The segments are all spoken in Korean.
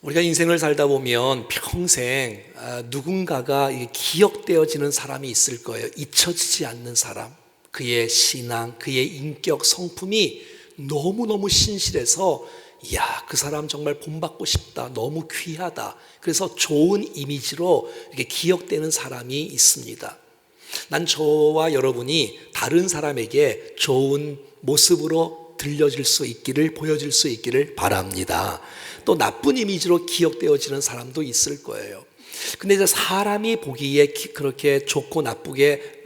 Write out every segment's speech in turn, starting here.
우리가 인생을 살다 보면 평생 누군가가 기억되어지는 사람이 있을 거예요. 잊혀지지 않는 사람. 그의 신앙, 그의 인격, 성품이 너무너무 신실해서 그 사람 정말 본받고 싶다. 너무 귀하다. 그래서 좋은 이미지로 이렇게 기억되는 사람이 있습니다. 난 저와 여러분이 다른 사람에게 좋은 모습으로 들려질 수 있기를, 보여질 수 있기를 바랍니다. 또 나쁜 이미지로 기억되어지는 사람도 있을 거예요. 근데 이제 사람이 보기에 그렇게 좋고 나쁘게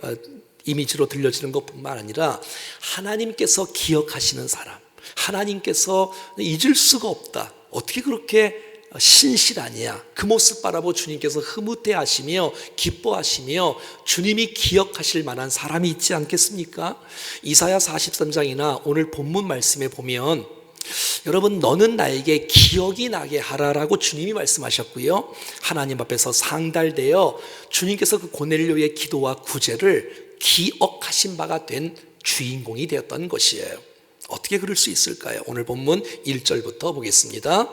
이미지로 들려지는 것뿐만 아니라 하나님께서 기억하시는 사람, 하나님께서 잊을 수가 없다. 어떻게 그렇게 신실하냐. 그 모습 바라보 주님께서 흐뭇해하시며 기뻐하시며 주님이 기억하실 만한 사람이 있지 않겠습니까? 이사야 43장이나 오늘 본문 말씀에 보면 여러분, 너는 나에게 기억이 나게 하라라고 주님이 말씀하셨고요, 하나님 앞에서 상달되어 주님께서 그 고넬료의 기도와 구제를 기억하신 바가 된 주인공이 되었던 것이에요. 어떻게 그럴 수 있을까요? 오늘 본문 1절부터 보겠습니다.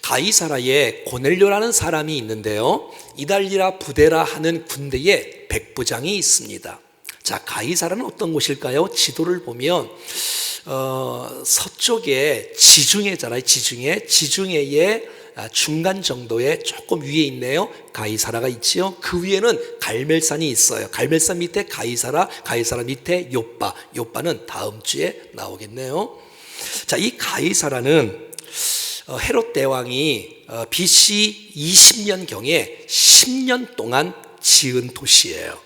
가이사라에 고넬료라는 사람이 있는데요, 이달리라 부데라 하는 군대에 백부장이 있습니다. 자, 가이사라는 어떤 곳일까요? 지도를 보면 서쪽에 지중해잖아요. 지중해의 중간 정도에 조금 위에 있네요. 가이사라가 있지요. 그 위에는 갈멜산이 있어요. 갈멜산 밑에 가이사라 밑에 요빠는 다음 주에 나오겠네요. 자, 이 가이사라는 헤롯 대왕이 BC 20년경에 10년 동안 지은 도시예요.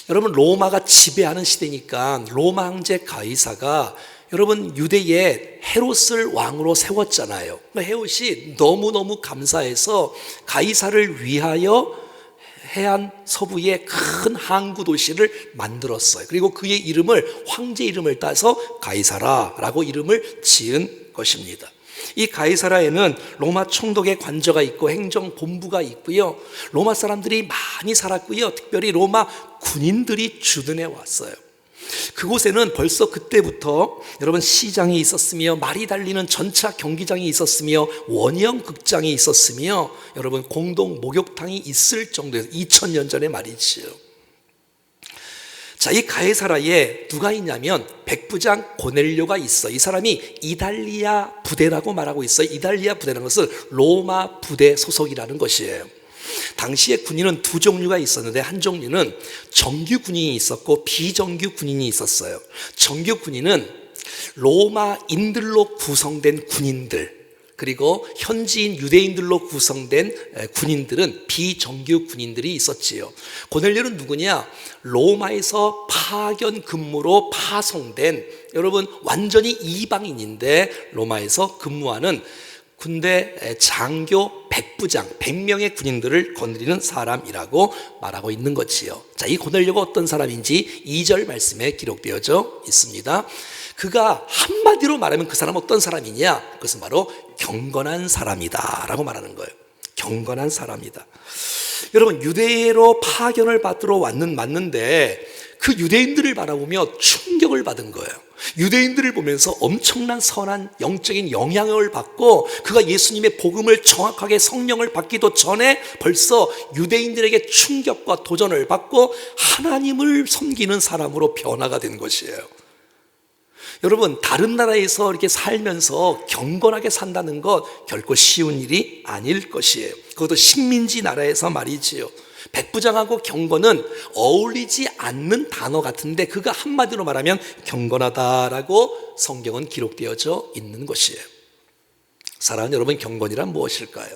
여러분, 로마가 지배하는 시대니까 로마 황제 가이사가 여러분 유대에 헤롯을 왕으로 세웠잖아요. 헤롯이 너무너무 감사해서 가이사를 위하여 해안 서부에 큰 항구 도시를 만들었어요. 그리고 그의 이름을, 황제 이름을 따서 가이사라라고 이름을 지은 것입니다. 이 가이사라에는 로마 총독의 관저가 있고 행정본부가 있고요, 로마 사람들이 많이 살았고요, 특별히 로마 군인들이 주둔해 왔어요. 그곳에는 벌써 그때부터 여러분 시장이 있었으며 말이 달리는 전차 경기장이 있었으며 원형 극장이 있었으며 여러분 공동 목욕탕이 있을 정도에서 2000년 전에 말이지요. 자, 이 가이사라에 누가 있냐면 백부장 고넬료가 있어. 이 사람이 이달리아 부대라고 말하고 있어요. 이달리아 부대라는 것은 로마 부대 소속이라는 것이에요. 당시에 군인은 두 종류가 있었는데, 한 종류는 정규 군인이 있었고 비정규 군인이 있었어요. 정규 군인은 로마인들로 구성된 군인들, 그리고 현지인 유대인들로 구성된 군인들은 비정규 군인들이 있었지요. 고넬료는 누구냐? 로마에서 파견 근무로 파송된, 여러분 완전히 이방인인데 로마에서 근무하는 군대 장교 백부장, 100명의 군인들을 거느리는 사람이라고 말하고 있는 것이요. 자, 이 고넬료가 어떤 사람인지 2절 말씀에 기록되어져 있습니다. 그가 한마디로 말하면 그 사람은 어떤 사람이냐? 그것은 바로 경건한 사람이다 라고 말하는 거예요. 경건한 사람이다. 여러분, 유대로 파견을 받으러 왔는데 그 유대인들을 바라보며 충격을 받은 거예요. 유대인들을 보면서 엄청난 선한 영적인 영향을 받고, 그가 예수님의 복음을 정확하게 성령을 받기도 전에 벌써 유대인들에게 충격과 도전을 받고 하나님을 섬기는 사람으로 변화가 된 것이에요. 여러분, 다른 나라에서 이렇게 살면서 경건하게 산다는 것 결코 쉬운 일이 아닐 것이에요. 그것도 식민지 나라에서 말이지요. 백부장하고 경건은 어울리지 않는 단어 같은데 그가 한마디로 말하면 경건하다라고 성경은 기록되어져 있는 것이에요. 사랑하는 여러분, 경건이란 무엇일까요?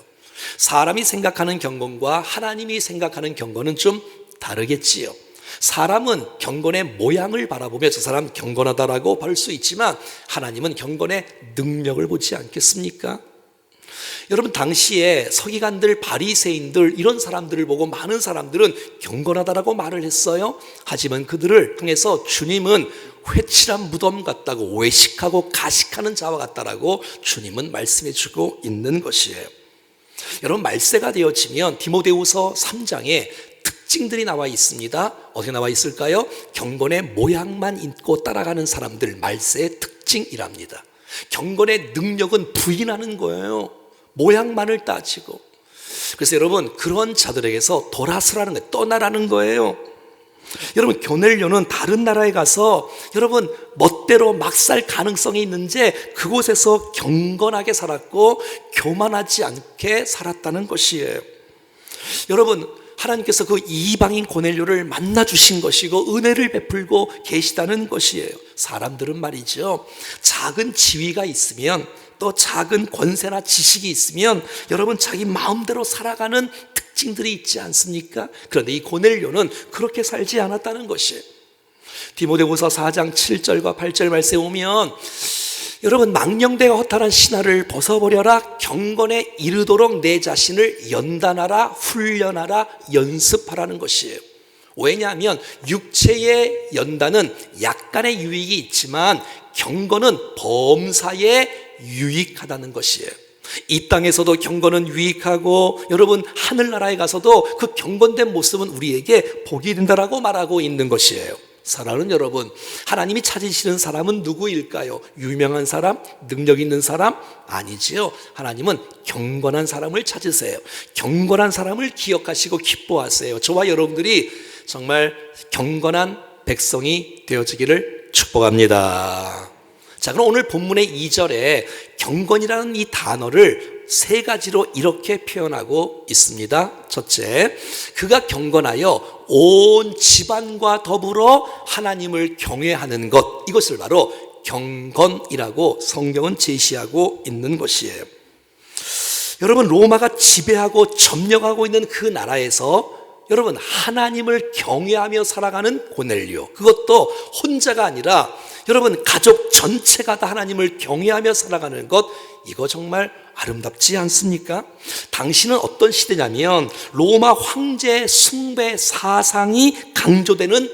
사람이 생각하는 경건과 하나님이 생각하는 경건은 좀 다르겠지요. 사람은 경건의 모양을 바라보며 저 사람 경건하다라고 볼 수 있지만 하나님은 경건의 능력을 보지 않겠습니까? 여러분, 당시에 서기관들, 바리새인들, 이런 사람들을 보고 많은 사람들은 경건하다라고 말을 했어요. 하지만 그들을 통해서 주님은 회칠한 무덤 같다고, 외식하고 가식하는 자와 같다라고 주님은 말씀해 주고 있는 것이에요. 여러분, 말세가 되어지면 디모데후서 3장에 특징들이 나와 있습니다. 어떻게 나와 있을까요? 경건의 모양만 잊고 따라가는 사람들, 말세의 특징이랍니다. 경건의 능력은 부인하는 거예요. 모양만을 따지고. 그래서 여러분, 그런 자들에게서 돌아서라는 거예요. 떠나라는 거예요. 여러분, 고넬료는 다른 나라에 가서 여러분 멋대로 막 살 가능성이 있는지 그곳에서 경건하게 살았고 교만하지 않게 살았다는 것이에요. 여러분, 하나님께서 그 이방인 고넬료를 만나 주신 것이고 은혜를 베풀고 계시다는 것이에요. 사람들은 말이죠, 작은 지위가 있으면, 또 작은 권세나 지식이 있으면 여러분 자기 마음대로 살아가는 특징들이 있지 않습니까? 그런데 이 고넬료는 그렇게 살지 않았다는 것이에요. 디모데후서 4장 7절과 8절 말씀에 오면 여러분, 망령되고 허탈한 신화를 벗어버려라. 경건에 이르도록 내 자신을 연단하라, 훈련하라, 연습하라는 것이에요. 왜냐하면 육체의 연단은 약간의 유익이 있지만 경건은 범사에 유익하다는 것이에요. 이 땅에서도 경건은 유익하고 여러분 하늘나라에 가서도 그 경건된 모습은 우리에게 복이 된다라고 말하고 있는 것이에요. 사랑하는 여러분, 하나님이 찾으시는 사람은 누구일까요? 유명한 사람? 능력 있는 사람? 아니지요. 하나님은 경건한 사람을 찾으세요. 경건한 사람을 기억하시고 기뻐하세요. 저와 여러분들이 정말 경건한 백성이 되어지기를 축복합니다. 자, 그럼 오늘 본문의 2절에 경건이라는 이 단어를 세 가지로 이렇게 표현하고 있습니다. 첫째, 그가 경건하여 온 집안과 더불어 하나님을 경외하는 것, 이것을 바로 경건이라고 성경은 제시하고 있는 것이에요. 여러분, 로마가 지배하고 점령하고 있는 그 나라에서 여러분 하나님을 경외하며 살아가는 고넬료, 그것도 혼자가 아니라 여러분 가족 전체가 다 하나님을 경외하며 살아가는 것, 이거 정말 아름답지 않습니까? 당시는 어떤 시대냐면 로마 황제 숭배 사상이 강조되는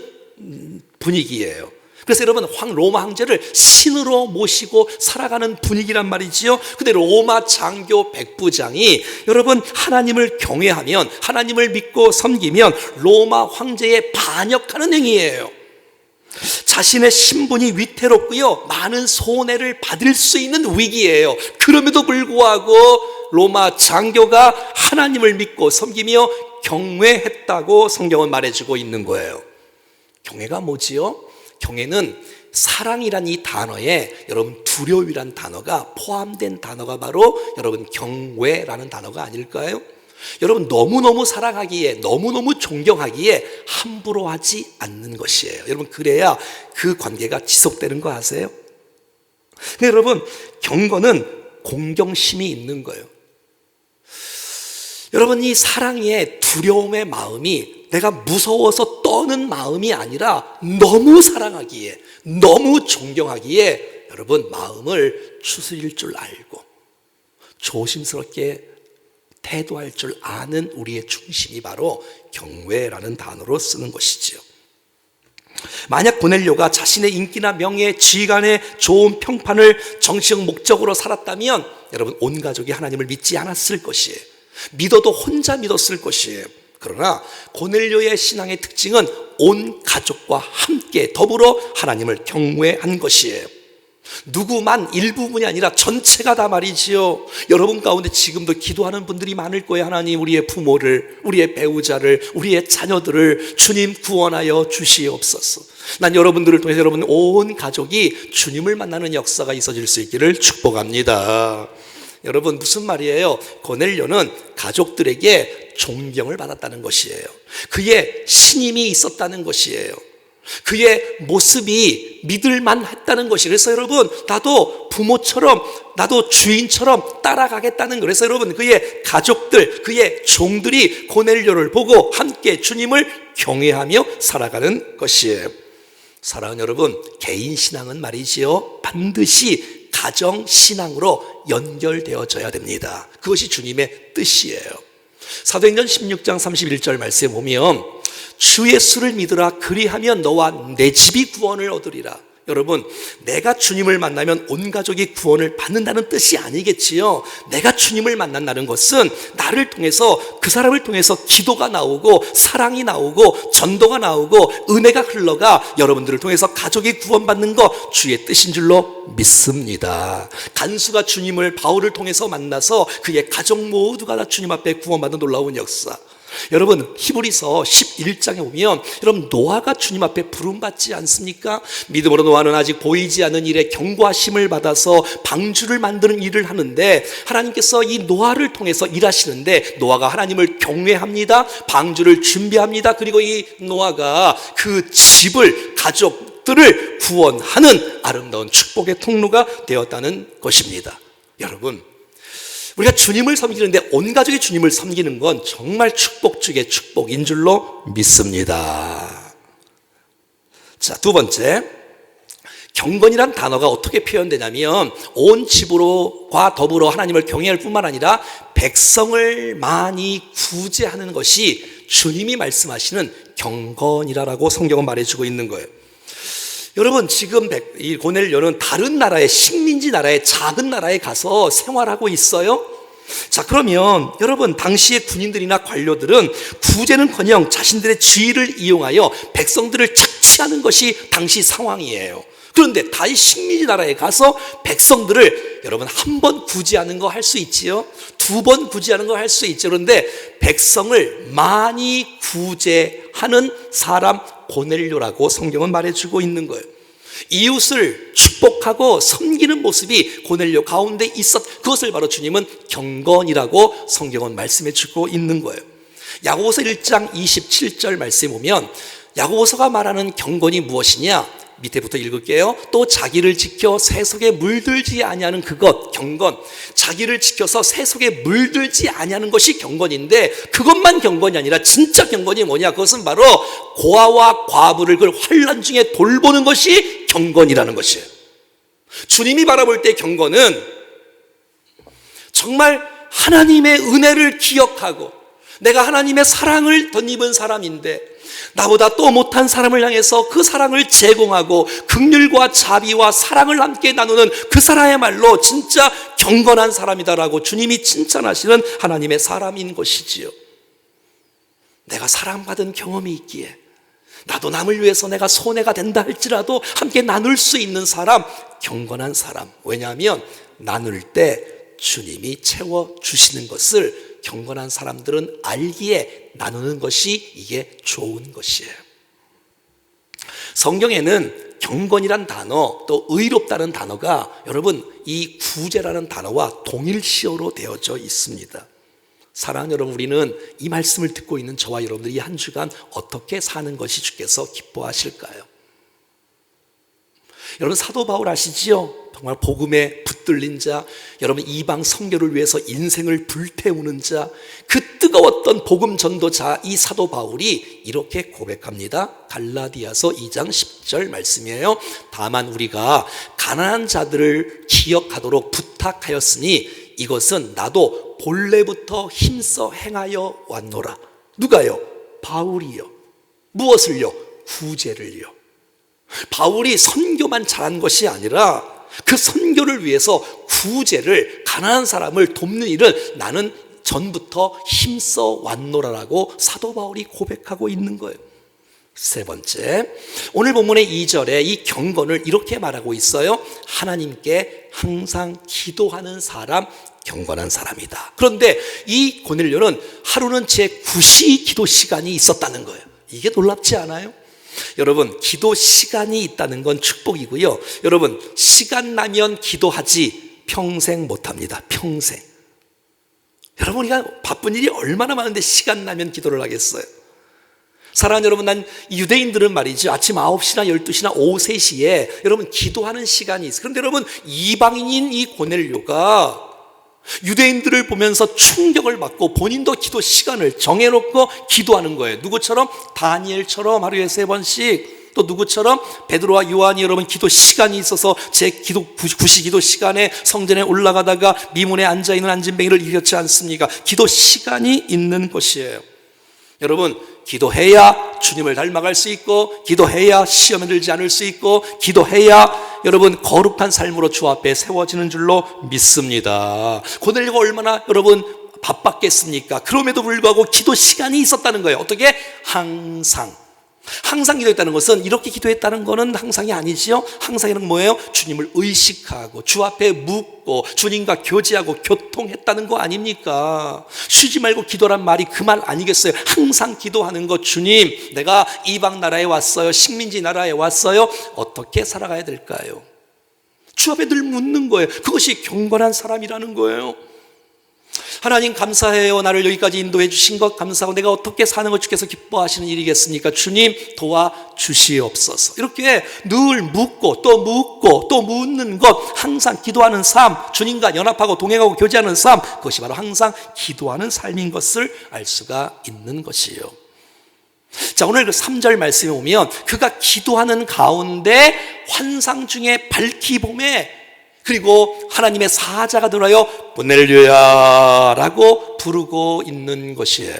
분위기예요. 그래서 여러분 로마 황제를 신으로 모시고 살아가는 분위기란 말이지요. 근데 로마 장교 백부장이 여러분 하나님을 경외하면, 하나님을 믿고 섬기면 로마 황제에 반역하는 행위예요. 자신의 신분이 위태롭고요, 많은 손해를 받을 수 있는 위기예요. 그럼에도 불구하고 로마 장교가 하나님을 믿고 섬기며 경외했다고 성경은 말해주고 있는 거예요. 경외가 뭐지요? 경외는 사랑이란 이 단어에 여러분 두려움이란 단어가 포함된 단어가 바로 여러분 경외라는 단어가 아닐까요? 여러분 너무너무 사랑하기에, 너무너무 존경하기에 함부로 하지 않는 것이에요. 여러분 그래야 그 관계가 지속되는 거 아세요? 여러분 경건은 공경심이 있는 거예요. 여러분 이 사랑의 두려움의 마음이 내가 무서워서 떠는 마음이 아니라 너무 사랑하기에, 너무 존경하기에 여러분 마음을 추스릴 줄 알고 조심스럽게 태도할 줄 아는 우리의 중심이 바로 경외라는 단어로 쓰는 것이지요. 만약 고넬료가 자신의 인기나 명예, 지휘관의 좋은 평판을 정치적 목적으로 살았다면 여러분 온 가족이 하나님을 믿지 않았을 것이에요. 믿어도 혼자 믿었을 것이에요. 그러나 고넬료의 신앙의 특징은 온 가족과 함께 더불어 하나님을 경외한 것이에요. 누구만 일부분이 아니라 전체가 다 말이지요. 여러분 가운데 지금도 기도하는 분들이 많을 거예요. 하나님, 우리의 부모를, 우리의 배우자를, 우리의 자녀들을 주님 구원하여 주시옵소서. 난 여러분들을 통해서 여러분 온 가족이 주님을 만나는 역사가 있어질 수 있기를 축복합니다. 여러분 무슨 말이에요? 고넬료는 가족들에게 존경을 받았다는 것이에요. 그의 신임이 있었다는 것이에요. 그의 모습이 믿을만 했다는 것이. 그래서 여러분 나도 부모처럼, 나도 주인처럼 따라가겠다는 거예요. 그래서 여러분 그의 가족들, 그의 종들이 고넬료를 보고 함께 주님을 경외하며 살아가는 것이에요. 사랑하는 여러분, 개인 신앙은 말이지요 반드시 가정 신앙으로 연결되어져야 됩니다. 그것이 주님의 뜻이에요. 사도행전 16장 31절 말씀에 보면 주 예수를 믿으라, 그리하면 너와 내 집이 구원을 얻으리라. 여러분, 내가 주님을 만나면 온 가족이 구원을 받는다는 뜻이 아니겠지요. 내가 주님을 만난다는 것은 나를 통해서, 그 사람을 통해서 기도가 나오고 사랑이 나오고 전도가 나오고 은혜가 흘러가 여러분들을 통해서 가족이 구원받는 것 주의 뜻인 줄로 믿습니다. 간수가 주님을 바울을 통해서 만나서 그의 가족 모두가 다 주님 앞에 구원받는 놀라운 역사. 여러분, 히브리서 11장에 보면 여러분 노아가 주님 앞에 부름받지 않습니까? 믿음으로 노아는 아직 보이지 않는 일에 경고하심을 받아서 방주를 만드는 일을 하는데 하나님께서 이 노아를 통해서 일하시는데 노아가 하나님을 경외합니다. 방주를 준비합니다. 그리고 이 노아가 그 집을, 가족들을 구원하는 아름다운 축복의 통로가 되었다는 것입니다. 여러분, 우리가 주님을 섬기는데 온 가족이 주님을 섬기는 건 정말 축복 중의 축복인 줄로 믿습니다. 자, 두 번째, 경건이란 단어가 어떻게 표현되냐면 온 집으로과 더불어 하나님을 경외할 뿐만 아니라 백성을 많이 구제하는 것이 주님이 말씀하시는 경건이라고 성경은 말해주고 있는 거예요. 여러분, 지금 이 고넬료는 다른 나라의 식민지 나라의 작은 나라에 가서 생활하고 있어요. 자, 그러면 여러분, 당시의 군인들이나 관료들은 구제는커녕 자신들의 지위를 이용하여 백성들을 착취하는 것이 당시 상황이에요. 그런데 다시 식민지 나라에 가서 백성들을 여러분 한 번 구제하는 거 할 수 있지요. 두 번 구제하는 거 할 수 있죠. 그런데 백성을 많이 구제하는 사람 고넬료라고 성경은 말해주고 있는 거예요. 이웃을 축복하고 섬기는 모습이 고넬료 가운데 그것을 바로 주님은 경건이라고 성경은 말씀해주고 있는 거예요. 야고보서 1장 27절 말씀에 보면 야고보서가 말하는 경건이 무엇이냐? 밑에부터 읽을게요. 또 자기를 지켜 세속에 물들지 아니하는 그것, 경건. 자기를 지켜서 세속에 물들지 아니하는 것이 경건인데 그것만 경건이 아니라 진짜 경건이 뭐냐? 그것은 바로 고아와 과부를 그 환난 중에 돌보는 것이 경건이라는 것이에요. 주님이 바라볼 때 경건은 정말 하나님의 은혜를 기억하고 내가 하나님의 사랑을 덧입은 사람인데 나보다 또 못한 사람을 향해서 그 사랑을 제공하고 긍휼과 자비와 사랑을 함께 나누는 그 사람이야말로 진짜 경건한 사람이다라고 주님이 칭찬하시는 하나님의 사람인 것이지요. 내가 사랑받은 경험이 있기에 나도 남을 위해서 내가 손해가 된다 할지라도 함께 나눌 수 있는 사람, 경건한 사람. 왜냐하면 나눌 때 주님이 채워주시는 것을 경건한 사람들은 알기에 나누는 것이 이게 좋은 것이에요. 성경에는 경건이란 단어 또 의롭다는 단어가 여러분 이 구제라는 단어와 동일시어로 되어져 있습니다. 사랑하는 여러분, 우리는 이 말씀을 듣고 있는 저와 여러분들이 한 주간 어떻게 사는 것이 주께서 기뻐하실까요? 여러분, 사도 바울 아시지요? 정말 복음에 붙들린 자, 여러분 이방 선교를 위해서 인생을 불태우는 자, 그 뜨거웠던 복음 전도자 이 사도 바울이 이렇게 고백합니다. 갈라디아서 2장 10절 말씀이에요. 다만 우리가 가난한 자들을 기억하도록 부탁하였으니 이것은 나도 본래부터 힘써 행하여 왔노라. 누가요? 바울이요. 무엇을요? 구제를요. 바울이 선교만 잘한 것이 아니라 그 선교를 위해서 구제를, 가난한 사람을 돕는 일을 나는 전부터 힘써 왔노라라고 사도 바울이 고백하고 있는 거예요. 세 번째, 오늘 본문의 2절에 이 경건을 이렇게 말하고 있어요. 하나님께 항상 기도하는 사람, 경건한 사람이다. 그런데 이 고넬료는 하루는 제9시 기도 시간이 있었다는 거예요. 이게 놀랍지 않아요? 여러분, 기도 시간이 있다는 건 축복이고요. 여러분, 시간 나면 기도하지 평생 못합니다. 평생. 여러분, 우리가 바쁜 일이 얼마나 많은데 시간 나면 기도를 하겠어요? 사랑하는 여러분, 난 유대인들은 말이죠, 아침 9시나 12시나 오후 3시에 여러분 기도하는 시간이 있어요. 그런데 여러분, 이방인인 이 고넬료가 유대인들을 보면서 충격을 받고 본인도 기도 시간을 정해놓고 기도하는 거예요. 누구처럼? 다니엘처럼 하루에 3번씩. 또 누구처럼? 베드로와 요한이 여러분 기도 시간이 있어서 제 기도 9시 기도 시간에 성전에 올라가다가 미문에 앉아있는 안진뱅이를 이겼지 않습니까? 기도 시간이 있는 것이에요. 여러분, 기도해야 주님을 닮아갈 수 있고, 기도해야 시험에 들지 않을 수 있고, 기도해야 여러분 거룩한 삶으로 주 앞에 세워지는 줄로 믿습니다. 고넬료가 얼마나 여러분 바빴겠습니까? 그럼에도 불구하고 기도 시간이 있었다는 거예요. 어떻게? 항상 기도했다는 것은 이렇게 기도했다는 것은 항상이 아니지요. 항상이란 뭐예요? 주님을 의식하고 주 앞에 묻고 주님과 교제하고 교통했다는 거 아닙니까? 쉬지 말고 기도란 말이 그 말 아니겠어요? 항상 기도하는 것. 주님, 내가 이방 나라에 왔어요. 식민지 나라에 왔어요. 어떻게 살아가야 될까요? 주 앞에 늘 묻는 거예요. 그것이 경건한 사람이라는 거예요. 하나님 감사해요. 나를 여기까지 인도해 주신 것 감사하고 내가 어떻게 사는 것 주께서 기뻐하시는 일이겠습니까? 주님 도와주시옵소서. 이렇게 늘 묻고 또 묻는 것, 항상 기도하는 삶, 주님과 연합하고 동행하고 교제하는 삶, 그것이 바로 항상 기도하는 삶인 것을 알 수가 있는 것이에요. 자, 오늘 그 3절 말씀에 보면 그가 기도하는 가운데 환상 중에 밝히 봄에 그리고 하나님의 사자가 들어요 고넬료야 라고 부르고 있는 것이에요.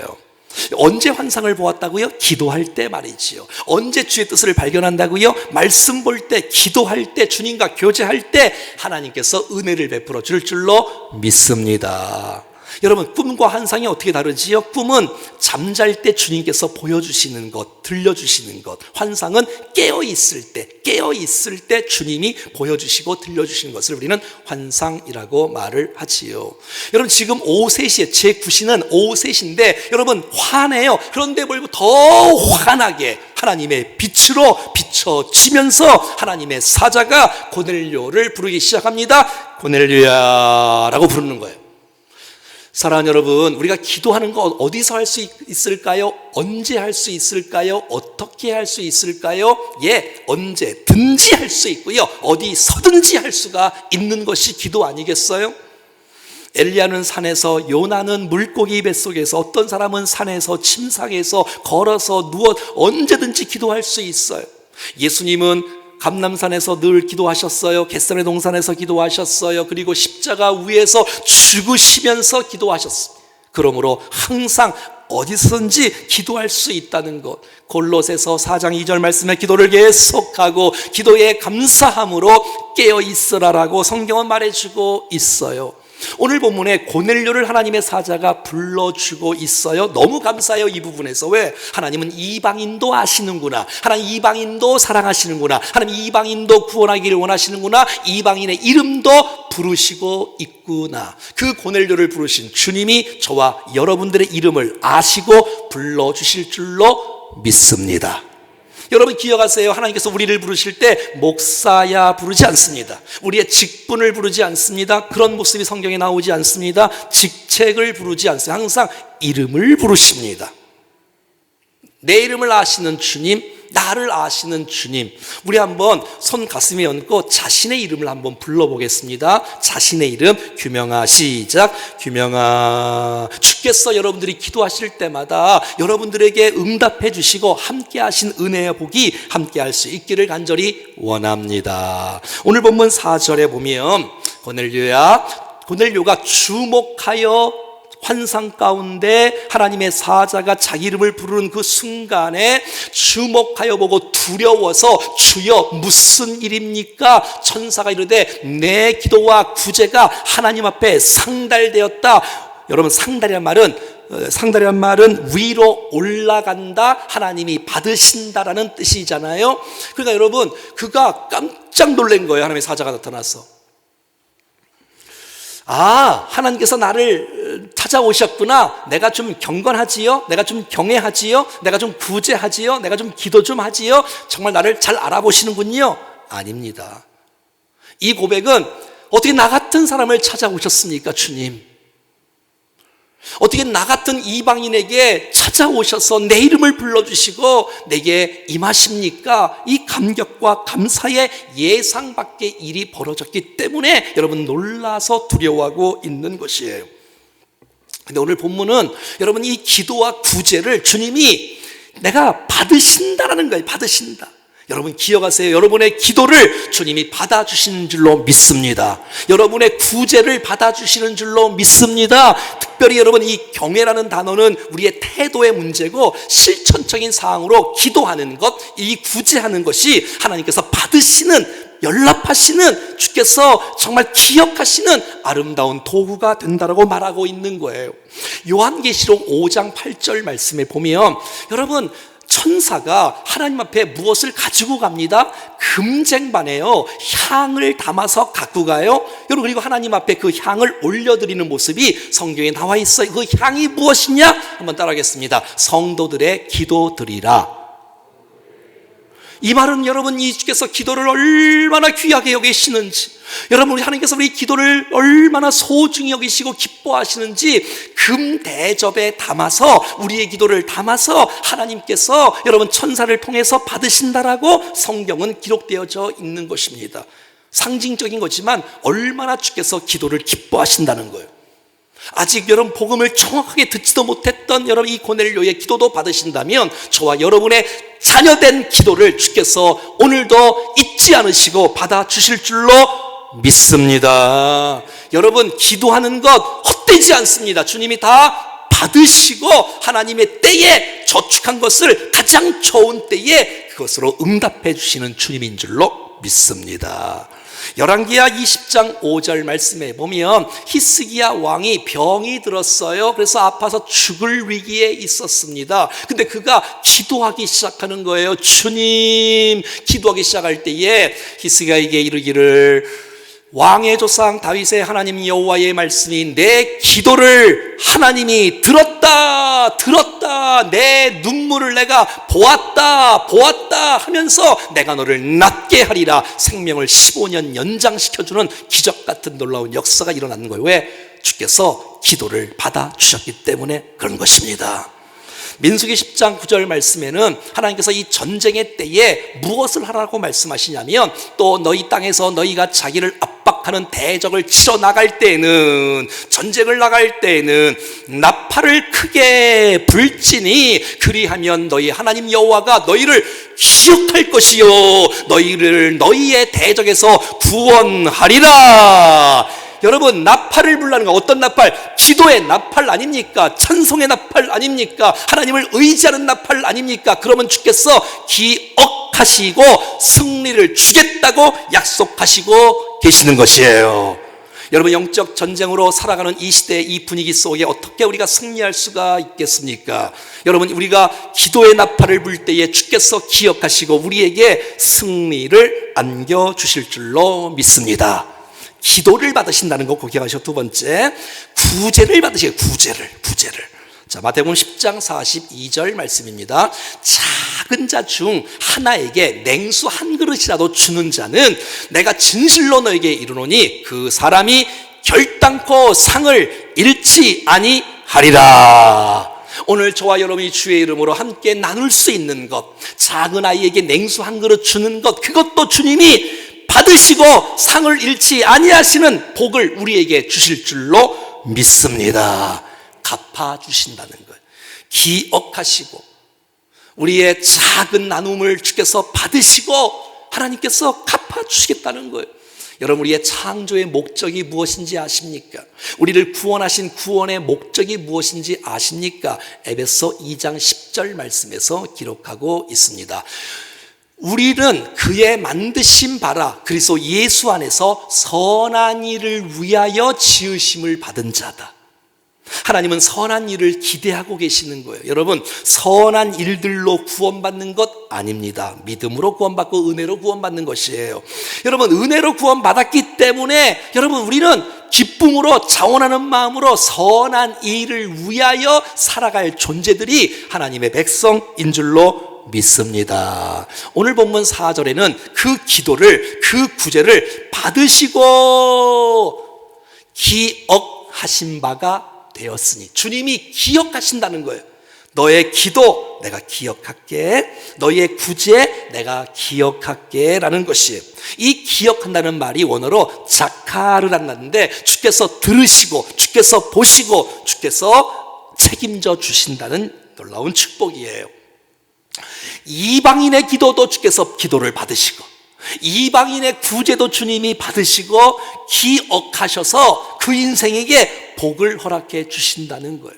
언제 환상을 보았다고요? 기도할 때 말이지요. 언제 주의 뜻을 발견한다고요? 말씀 볼 때, 기도할 때, 주님과 교제할 때 하나님께서 은혜를 베풀어 줄 줄로 믿습니다. 여러분, 꿈과 환상이 어떻게 다르지요? 꿈은 잠잘 때 주님께서 보여주시는 것, 들려주시는 것. 환상은 깨어있을 때 주님이 보여주시고 들려주시는 것을 우리는 환상이라고 말을 하지요. 여러분, 지금 오후 3시에, 제 구시는 오후 3시인데 여러분 환해요. 그런데 뭘 더 환하게 하나님의 빛으로 비춰지면서 하나님의 사자가 고넬료를 부르기 시작합니다. 고넬료야 라고 부르는 거예요. 사랑하는 여러분, 우리가 기도하는 거 어디서 할 수 있을까요? 언제 할 수 있을까요? 어떻게 할 수 있을까요? 언제든지 할 수 있고요, 어디서든지 할 수가 있는 것이 기도 아니겠어요? 엘리야는 산에서, 요나는 물고기 뱃속에서, 어떤 사람은 산에서, 침상에서, 걸어서, 누워 언제든지 기도할 수 있어요. 예수님은 감람산에서 늘 기도하셨어요. 겟세마네 동산에서 기도하셨어요. 그리고 십자가 위에서 죽으시면서 기도하셨어요. 그러므로 항상 어디서든지 기도할 수 있다는 것, 골로새서 4장 2절 말씀에 기도를 계속하고 기도에 감사함으로 깨어있으라라고 성경은 말해주고 있어요. 오늘 본문에 고넬료를 하나님의 사자가 불러주고 있어요. 너무 감사해요, 이 부분에서. 왜? 하나님은 이방인도 아시는구나, 하나님 이방인도 사랑하시는구나, 하나님 이방인도 구원하기를 원하시는구나, 이방인의 이름도 부르시고 있구나. 그 고넬료를 부르신 주님이 저와 여러분들의 이름을 아시고 불러주실 줄로 믿습니다. 여러분 기억하세요. 하나님께서 우리를 부르실 때 목사야 부르지 않습니다. 우리의 직분을 부르지 않습니다. 그런 모습이 성경에 나오지 않습니다. 직책을 부르지 않습니다. 항상 이름을 부르십니다. 내 이름을 아시는 주님, 나를 아시는 주님. 우리 한번 손 가슴에 얹고 자신의 이름을 한번 불러보겠습니다. 자신의 이름, 규명아. 시작. 규명아. 주께서 여러분들이 기도하실 때마다 여러분들에게 응답해 주시고 함께 하신 은혜의 복이 함께 할 수 있기를 간절히 원합니다. 오늘 본문 4절에 보면 고넬료가 주목하여 환상 가운데 하나님의 사자가 자기 이름을 부르는 그 순간에 주목하여 보고 두려워서 주여 무슨 일입니까? 천사가 이르되 내 기도와 구제가 하나님 앞에 상달되었다. 여러분, 상달이란 말은 위로 올라간다, 하나님이 받으신다라는 뜻이잖아요. 그러니까 여러분, 그가 깜짝 놀란 거예요. 하나님의 사자가 나타나서. 하나님께서 나를 찾아오셨구나. 내가 좀 경건하지요? 내가 좀 경외하지요? 내가 좀 구제하지요? 내가 좀 기도 좀 하지요? 정말 나를 잘 알아보시는군요. 아닙니다. 이 고백은 어떻게 나 같은 사람을 찾아오셨습니까, 주님? 어떻게 나 같은 이방인에게 찾아오셔서 내 이름을 불러주시고 내게 임하십니까? 이 감격과 감사의 예상 밖의 일이 벌어졌기 때문에 여러분 놀라서 두려워하고 있는 것이에요. 근데 오늘 본문은 여러분 이 기도와 구제를 주님이 내가 받으신다라는 거예요. 받으신다. 여러분 기억하세요. 여러분의 기도를 주님이 받아주시는 줄로 믿습니다. 여러분의 구제를 받아주시는 줄로 믿습니다. 특별히 여러분 이 경외라는 단어는 우리의 태도의 문제고 실천적인 사항으로 기도하는 것, 이 구제하는 것이 하나님께서 받으시는, 연락하시는, 주께서 정말 기억하시는 아름다운 도구가 된다라고 말하고 있는 거예요. 요한계시록 5장 8절 말씀에 보면 여러분 천사가 하나님 앞에 무엇을 가지고 갑니다? 금쟁반에요 향을 담아서 갖고 가요. 여러분 그리고 하나님 앞에 그 향을 올려드리는 모습이 성경에 나와 있어요. 그 향이 무엇이냐? 한번 따라하겠습니다. 성도들의 기도드리라. 이 말은 여러분 이 주께서 기도를 얼마나 귀하게 여기시는지, 여러분 우리 하나님께서 우리 기도를 얼마나 소중히 여기시고 기뻐하시는지 금 대접에 담아서, 우리의 기도를 담아서 하나님께서 여러분 천사를 통해서 받으신다라고 성경은 기록되어져 있는 것입니다. 상징적인 거지만 얼마나 주께서 기도를 기뻐하신다는 거예요. 아직 여러분 복음을 정확하게 듣지도 못했던 여러분 이 고넬료의 기도도 받으신다면 저와 여러분의 자녀된 기도를 주께서 오늘도 잊지 않으시고 받아주실 줄로 믿습니다. 여러분 기도하는 것 헛되지 않습니다. 주님이 다 받으시고 하나님의 때에 저축한 것을 가장 좋은 때에 그것으로 응답해 주시는 주님인 줄로 믿습니다. 열왕기하 20장 5절 말씀에 보면 히스기야 왕이 병이 들었어요. 그래서 아파서 죽을 위기에 있었습니다. 근데 그가 기도하기 시작하는 거예요. 주님, 기도하기 시작할 때에 히스기야에게 이르기를 왕의 조상 다윗의 하나님 여호와의 말씀이 내 기도를 하나님이 들었다 내 눈물을 내가 보았다 하면서 내가 너를 낫게 하리라. 생명을 15년 연장시켜주는 기적 같은 놀라운 역사가 일어나는 거예요. 왜? 주께서 기도를 받아주셨기 때문에 그런 것입니다. 민수기 10장 9절 말씀에는 하나님께서 이 전쟁의 때에 무엇을 하라고 말씀하시냐면 또 너희 땅에서 너희가 자기를 압박하는 대적을 치러 나갈 때에는, 전쟁을 나갈 때에는 나팔을 크게 불지니 그리하면 너희 하나님 여호와가 너희를 기억할 것이요 너희를 너희의 대적에서 구원하리라. 여러분 나팔을 불라는 거 어떤 나팔? 기도의 나팔 아닙니까? 찬송의 나팔 아닙니까? 하나님을 의지하는 나팔 아닙니까? 그러면 주께서 기억하시고 승리를 주겠다고 약속하시고 계시는 것이에요. 여러분 영적 전쟁으로 살아가는 이 시대 이 분위기 속에 어떻게 우리가 승리할 수가 있겠습니까? 여러분 우리가 기도의 나팔을 불 때에 주께서 기억하시고 우리에게 승리를 안겨주실 줄로 믿습니다. 기도를 받으신다는 거 기억하시고, 두 번째 구제를 받으시고, 구제를. 자, 마태복음 10장 42절 말씀입니다. 작은 자 중 하나에게 냉수 한 그릇이라도 주는 자는 내가 진실로 너에게 이르노니 그 사람이 결단코 상을 잃지 아니하리라. 오늘 저와 여러분이 주의 이름으로 함께 나눌 수 있는 것, 작은 아이에게 냉수 한 그릇 주는 것, 그것도 주님이 받으시고 상을 잃지 아니하시는 복을 우리에게 주실 줄로 믿습니다. 갚아주신다는 거예요. 기억하시고 우리의 작은 나눔을 주께서 받으시고 하나님께서 갚아주시겠다는 거예요. 여러분 우리의 창조의 목적이 무엇인지 아십니까? 우리를 구원하신 구원의 목적이 무엇인지 아십니까? 에베소 2장 10절 말씀에서 기록하고 있습니다. 우리는 그의 만드신 바라 그리스도 예수 안에서 선한 일을 위하여 지으심을 받은 자다. 하나님은 선한 일을 기대하고 계시는 거예요. 여러분 선한 일들로 구원받는 것 아닙니다. 믿음으로 구원받고 은혜로 구원받는 것이에요. 여러분 은혜로 구원받았기 때문에 여러분 우리는 기쁨으로 자원하는 마음으로 선한 일을 위하여 살아갈 존재들이 하나님의 백성인 줄로 믿습니다. 오늘 본문 4절에는 그 기도를, 그 구제를 받으시고 기억하신 바가 되었으니, 주님이 기억하신다는 거예요. 너의 기도 내가 기억할게, 너의 구제 내가 기억할게 라는 것이에요. 이 기억한다는 말이 원어로 자카르란 말인데 주께서 들으시고 주께서 보시고 주께서 책임져 주신다는 놀라운 축복이에요. 이방인의 기도도 주께서 기도를 받으시고 이방인의 구제도 주님이 받으시고 기억하셔서 그 인생에게 복을 허락해 주신다는 거예요.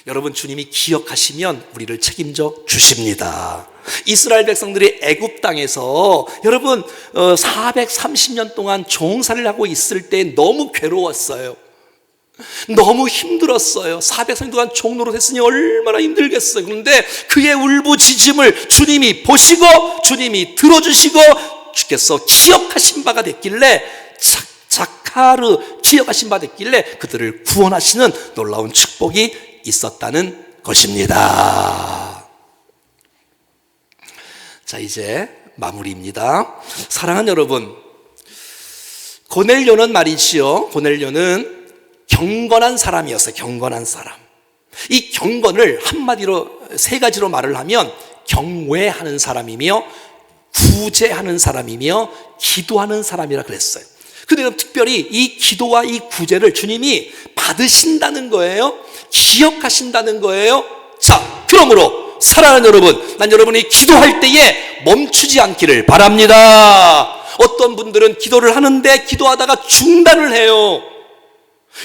여러분, 주님이 기억하시면 우리를 책임져 주십니다. 이스라엘 백성들이 애굽 땅에서 여러분 430년 동안 종살이를 하고 있을 때 너무 괴로웠어요. 너무 힘들었어요. 430년 동안 종노릇 했으니 얼마나 힘들겠어요. 그런데 그의 울부짖음을 주님이 보시고 주님이 들어주시고 주께서 기억하신 바가 됐길래 자카르 기억하신 바 됐길래 그들을 구원하시는 놀라운 축복이 있었다는 것입니다. 자, 이제 마무리입니다. 사랑하는 여러분, 고넬료는 말이지요. 고넬료는 경건한 사람이었어요. 경건한 사람. 이 경건을 한마디로 세 가지로 말을 하면 경외하는 사람이며 구제하는 사람이며 기도하는 사람이라 그랬어요. 그런데 특별히 이 기도와 이 구제를 주님이 받으신다는 거예요. 기억하신다는 거예요. 자, 그러므로 사랑하는 여러분, 난 여러분이 기도할 때에 멈추지 않기를 바랍니다. 어떤 분들은 기도를 하는데 기도하다가 중단을 해요.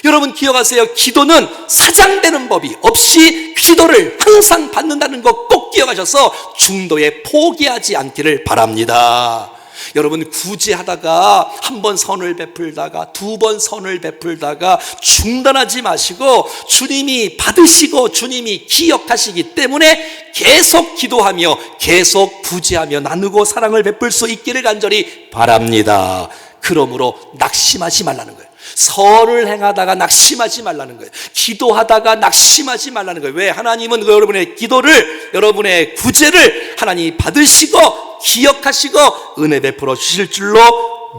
여러분 기억하세요. 기도는 사장되는 법이 없이 기도를 항상 받는다는 거 꼭 기억하셔서 중도에 포기하지 않기를 바랍니다. 여러분 구제하다가 한 번 선을 베풀다가 두 번 선을 베풀다가 중단하지 마시고 주님이 받으시고 주님이 기억하시기 때문에 계속 기도하며 계속 구제하며 나누고 사랑을 베풀 수 있기를 간절히 바랍니다. 그러므로 낙심하지 말라는 거예요. 선을 행하다가 낙심하지 말라는 거예요. 기도하다가 낙심하지 말라는 거예요. 왜? 하나님은 여러분의 기도를, 여러분의 구제를 하나님이 받으시고 기억하시고 은혜 베풀어 주실 줄로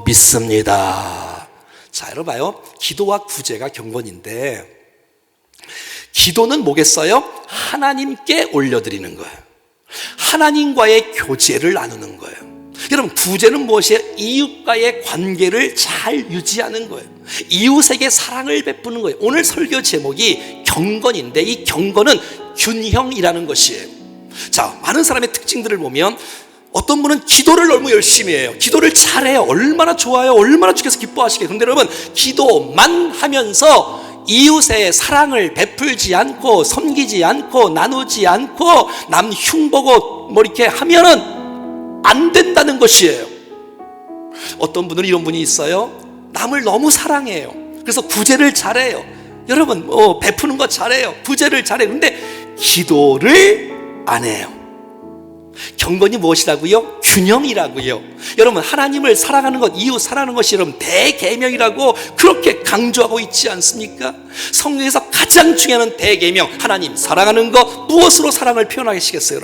믿습니다. 자, 여러분 봐요. 기도와 구제가 경건인데 기도는 뭐겠어요? 하나님께 올려드리는 거예요. 하나님과의 교제를 나누는 거예요. 여러분 구제는 무엇이에요? 이웃과의 관계를 잘 유지하는 거예요. 이웃에게 사랑을 베푸는 거예요. 오늘 설교 제목이 경건인데 이 경건은 균형이라는 것이에요. 자, 많은 사람의 특징들을 보면 어떤 분은 기도를 너무 열심히 해요. 기도를 잘해요. 얼마나 좋아요. 얼마나 주께서 기뻐하시게. 그런데 여러분 기도만 하면서 이웃의 사랑을 베풀지 않고 섬기지 않고 나누지 않고 남 흉보고 뭐 이렇게 하면은 안 된다는 것이에요. 어떤 분은 이런 분이 있어요. 남을 너무 사랑해요. 그래서 구제를 잘해요. 여러분 베푸는 거 잘해요. 구제를 잘해요. 그런데 기도를 안 해요. 경건이 무엇이라고요? 균형이라고요. 여러분 하나님을 사랑하는 것, 이웃 사랑하는 것이 여러분 대계명이라고 그렇게 강조하고 있지 않습니까? 성경에서 가장 중요한 대계명, 하나님 사랑하는 것, 무엇으로 사랑을 표현하시겠어요?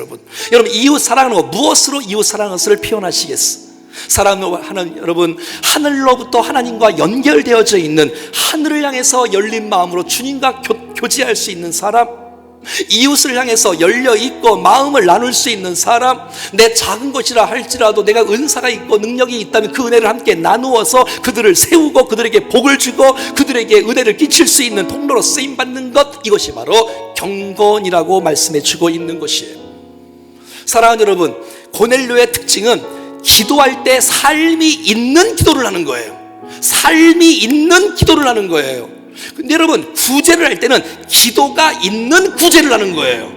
여러분 이웃 사랑하는 것, 무엇으로 이웃 사랑하는 것을 표현하시겠어요? 사랑하는 여러분, 하늘로부터 하나님과 연결되어져 있는 하늘을 향해서 열린 마음으로 주님과 교제할 수 있는 사람, 이웃을 향해서 열려있고 마음을 나눌 수 있는 사람, 내 작은 것이라 할지라도 내가 은사가 있고 능력이 있다면 그 은혜를 함께 나누어서 그들을 세우고 그들에게 복을 주고 그들에게 은혜를 끼칠 수 있는 통로로 쓰임받는 것, 이것이 바로 경건이라고 말씀해 주고 있는 것이에요. 사랑하는 여러분, 고넬료의 특징은 기도할 때 삶이 있는 기도를 하는 거예요. 삶이 있는 기도를 하는 거예요. 근데 여러분 구제를 할 때는 기도가 있는 구제를 하는 거예요.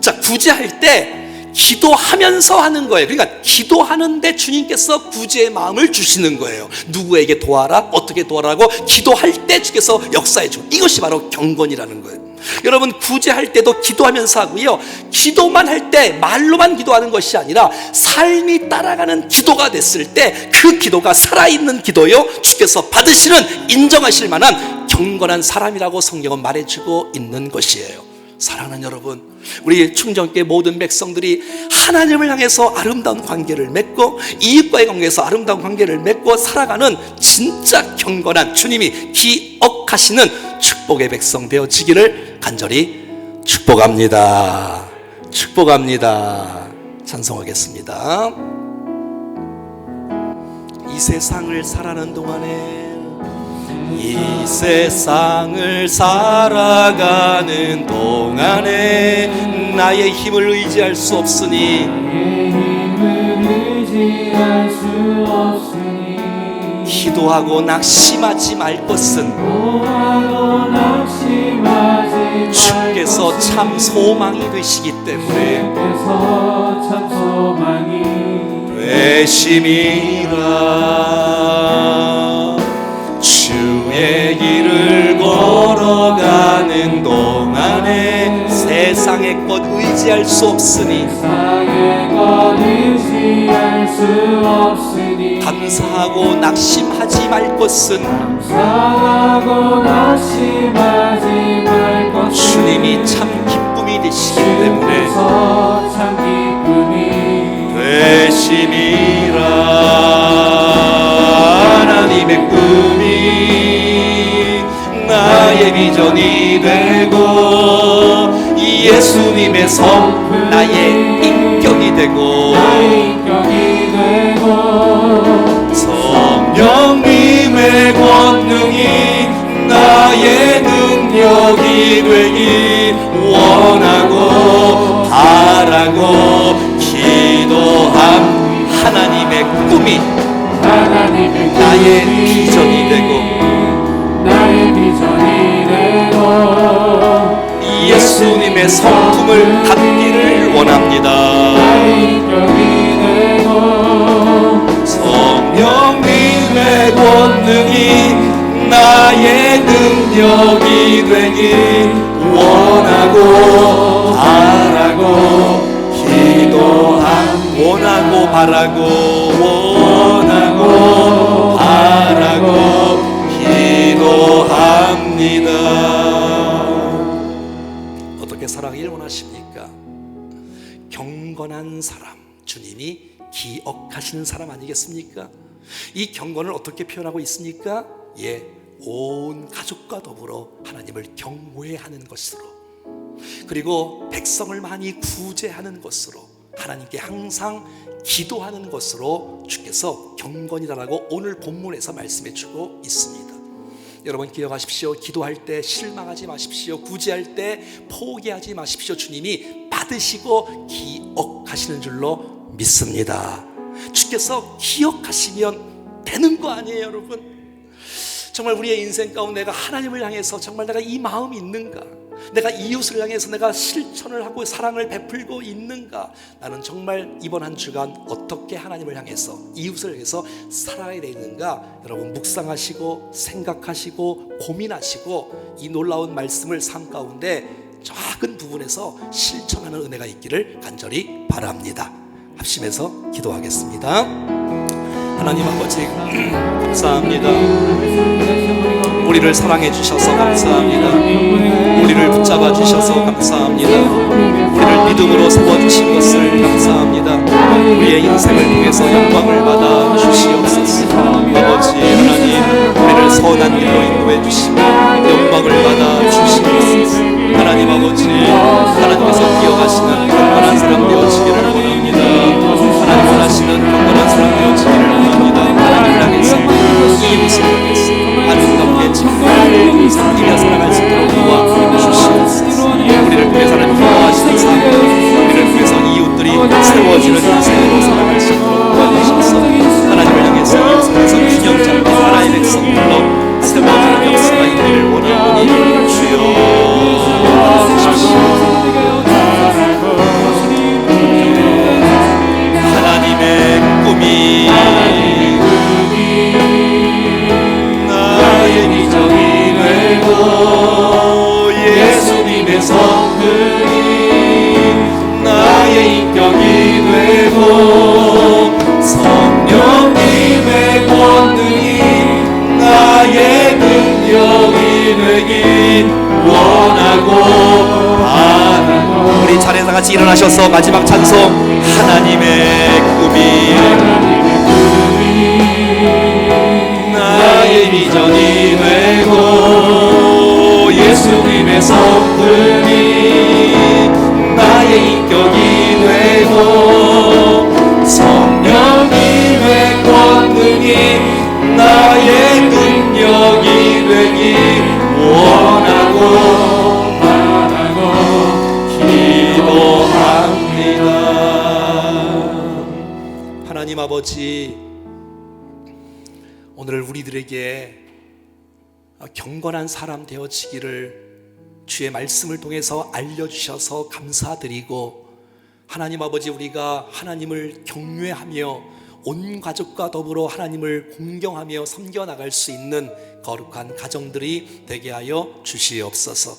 자, 구제할 때 기도하면서 하는 거예요. 그러니까 기도하는데 주님께서 구제의 마음을 주시는 거예요. 누구에게 도와라, 어떻게 도와라고 기도할 때 주께서 역사해 주고, 이것이 바로 경건이라는 거예요. 여러분 구제할 때도 기도하면서 하고요, 기도만 할 때 말로만 기도하는 것이 아니라 삶이 따라가는 기도가 됐을 때 그 기도가 살아있는 기도요, 주께서 받으시는, 인정하실 만한 경건한 사람이라고 성경은 말해주고 있는 것이에요. 사랑하는 여러분, 우리 충정교회 모든 백성들이 하나님을 향해서 아름다운 관계를 맺고 이웃과의 관계에서 아름다운 관계를 맺고 살아가는 진짜 경건한, 주님이 기억하시는 축복의 백성 되어지기를 간절히 축복합니다. 축복합니다. 찬송하겠습니다. 이 세상을 살아가는 동안에 이 세상을 살아가는 동안에 나의 힘을 의지할 수 없으니 기도하고 낙심하지 말 것은 주께서 참 소망이 되시기 때문에 되심이라. 주의 길을 걸어가는 동안에 세상의 것 의지할 수 없으니 감사하고 낙심하지 말 것은 주님이 참 기쁨이 되시기 때문에 되심이라. 하나님의 꿈이 나의 비전이 되고 예수님의 성 나의 인격이 되고 성령님의 권능이 나의 능력이 되길 원하고 바라고 기도함. 하나님의 꿈이 나의 비전이 되고 예수님의 성품을 담기를 원합니다. 성령님의 권능이 나의 능력이 되길 원하고 바라고 기도함. 원하고 바라고 원하고 바라고 기도합니다. 어떻게 살아가길 원하십니까? 경건한 사람, 주님이 기억하시는 사람 아니겠습니까? 이 경건을 어떻게 표현하고 있습니까? 온 가족과 더불어 하나님을 경외하는 것으로, 그리고 백성을 많이 구제하는 것으로, 하나님께 항상 기도하는 것으로 주께서 경건이라고 오늘 본문에서 말씀해 주고 있습니다. 여러분 기억하십시오. 기도할 때 실망하지 마십시오. 구제할 때 포기하지 마십시오. 주님이 받으시고 기억하시는 줄로 믿습니다. 주께서 기억하시면 되는 거 아니에요, 여러분? 정말 우리의 인생 가운데 내가 하나님을 향해서 정말 내가 이 마음이 있는가? 내가 이웃을 향해서 내가 실천을 하고 사랑을 베풀고 있는가? 나는 정말 이번 한 주간 어떻게 하나님을 향해서 이웃을 향해서 살아야 되는가? 여러분 묵상하시고 생각하시고 고민하시고 이 놀라운 말씀을 삶 가운데 작은 부분에서 실천하는 은혜가 있기를 간절히 바랍니다. 합심해서 기도하겠습니다. 하나님 아버지 감사합니다. 우리를 사랑해 주셔서 감사합니다. 우리를 붙잡아 주셔서 감사합니다. 우리를 믿음으로 세워주신 것을 감사합니다. 우리의 인생을 통해서 영광을 받아 주시옵소서. 아버지 하나님, 우리를 선한 길로 인도해 주시고 영광을 받아 주시옵소서. 하나님 아버지, 하나님께서 기억하시는 경건한 사람 되어지기를 원합니다. 하나님 원하시는 경건한 사람 되어지기를 원합니다. 하나님을 향해서 이웃을 향해서 아름답게 정말 섬기며 살아갈 수 있도록 도와주시옵소서. 우리를 통해서 하나님 기뻐하시는 삶, 우리를 통해서 이웃들이 세워지는 인생으로 살아갈 수 있도록 도와주시옵소서. 하나님을 향해서 이웃을 향해서 균형 잡힌 하나의 백성들로 세워지는 역사가 있기를 원하오니 주여 하나님의 꿈이 나의 비전이 되고 예수님의 성품이 나의 인격이 되고 성령님의 권능이 나의 능력이 되길 원하고 바라고. 우리 자리에서 같이 일어나셔서 마지막 찬송 하나님의 꿈이 나의 비전이 되고 예수님의 성품이 나의 인격이 되고 성령님의 권능이 나의 능력이 되길 아버지, 오늘 우리들에게 경건한 사람 되어지기를 주의 말씀을 통해서 알려주셔서 감사드리고, 하나님 아버지, 우리가 하나님을 경외하며 온 가족과 더불어 하나님을 공경하며 섬겨나갈 수 있는 거룩한 가정들이 되게 하여 주시옵소서.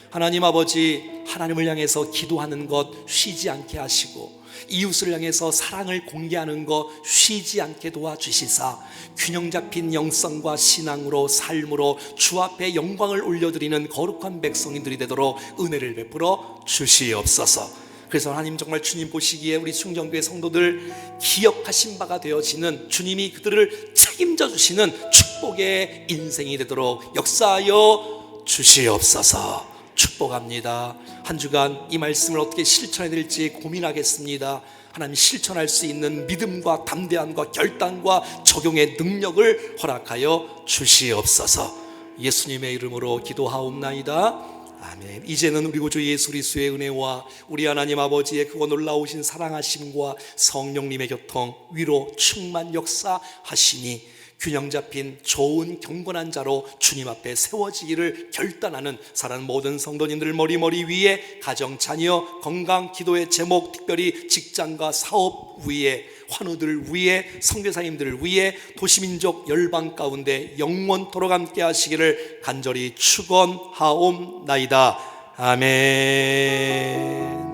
하나님 아버지, 하나님을 향해서 기도하는 것 쉬지 않게 하시고, 이웃을 향해서 사랑을 공개하는 것 쉬지 않게 도와주시사, 균형 잡힌 영성과 신앙으로 삶으로 주 앞에 영광을 올려드리는 거룩한 백성인들이 되도록 은혜를 베풀어 주시옵소서. 그래서 하나님, 정말 주님 보시기에 우리 충정교회 성도들 기억하신 바가 되어지는, 주님이 그들을 책임져 주시는 축복의 인생이 되도록 역사하여 주시옵소서. 축복합니다. 한 주간 이 말씀을 어떻게 실천해야 될지 고민하겠습니다. 하나님, 실천할 수 있는 믿음과 담대함과 결단과 적용의 능력을 허락하여 주시옵소서. 예수님의 이름으로 기도하옵나이다. 아멘. 이제는 우리 구주 예수 그리스도의 은혜와 우리 하나님 아버지의 그거 놀라우신 사랑하심과 성령님의 교통, 위로, 충만 역사하시니 균형 잡힌 좋은 경건한 자로 주님 앞에 세워지기를 결단하는 사랑하는 모든 성도님들 머리 위에 가정, 자녀, 건강, 기도의 제목, 특별히 직장과 사업 위에, 환우들 위에, 선교사님들 위에, 도시민족 열방 가운데 영원토록 함께 하시기를 간절히 축원하옵나이다. 아멘.